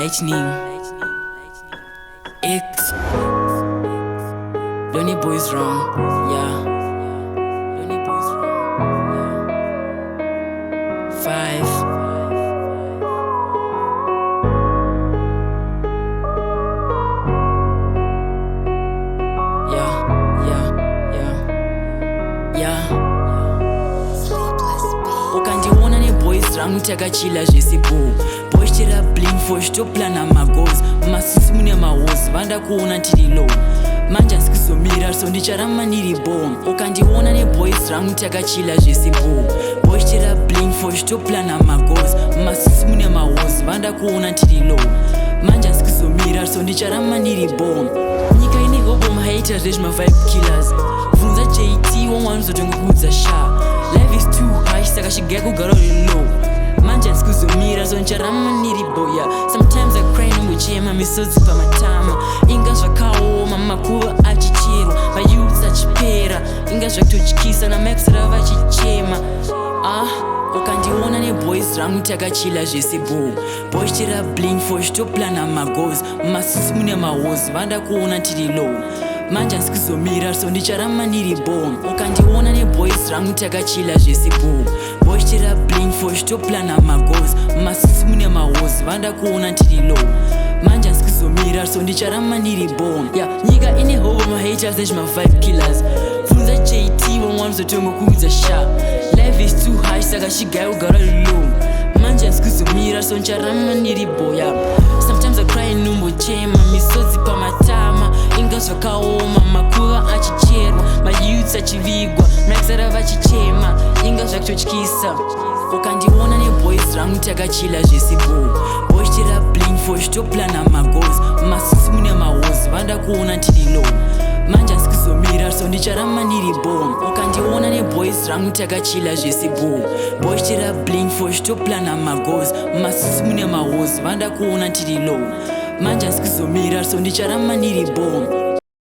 lightning. X. Lonely boys wrong, yeah. Lonely boys wrong, yeah. 5. Ukandiona ne boys rangu takachila zvesipo boys tira bling for shtoplana magoals masisi mune mahosi vanda kuona tiri low manje ndikuzomira so ndicharama ndiri bomb. Ukandiona ne boys rangu takachila zvesipo boys tira bling for shtoplana magoals masisi mune mahosi vanda kuona tiri low manje ndikuzomira so ndicharama ndiri bomb. Nyika ine hobo mahaita zvezvima vibe killers vunza JT wamwana uzotongokudza sha. Life is too high, saka shigaya kugara uri low. Manje ndikuzomira so ncharama ndiri boya. Sometimes I cry nombochema misodzi pamatama. Inga zvakaoma makuva achicherwa MaYouth achipera. Inga zvakutotyisa namaexera vachichema. Ukandiona ne boys rangu takachila zvesibo boys tira bling for shtoplana magoals masisi mune mahosi vanda kuona tiri low manje ndikuzomira so ndicharama ndiri bomb. Ukandiona ne boys rangu takachila zvesipo boys tira bling for shtoplana magoals masisi mune mahosi vanda kuona tiri low manje ndikuzomira so ndicharama ndiri bomb. Nyika ine hobo mahaters zvezvima vibe killers vunza JT wamwana uzotongokudza sha. Life is too high, saka shigaya kugara low manje ndikuzomira so ncharama ndiri boya. Sometimes I cry nombochema misodzi pamatama. Inga zvakaoma makuva achicherwa MaYouth achivigwa maexera vachichema. Inga zvakutotyisa. Ukandiona ne boys rangu takachila zvesipo boys tira bling for shtoplana magoals masisi mune mahosi vanda kuona tiri low manje ndikuzomira so ndicharama ndiri bomb. Ukandiona ne boys rangu takachila zvesipo boys tira bling for shtoplana magoals masisi mune mahosi vanda kuona tiri low manje ndikuzomira so ndicharama ndiri bomb.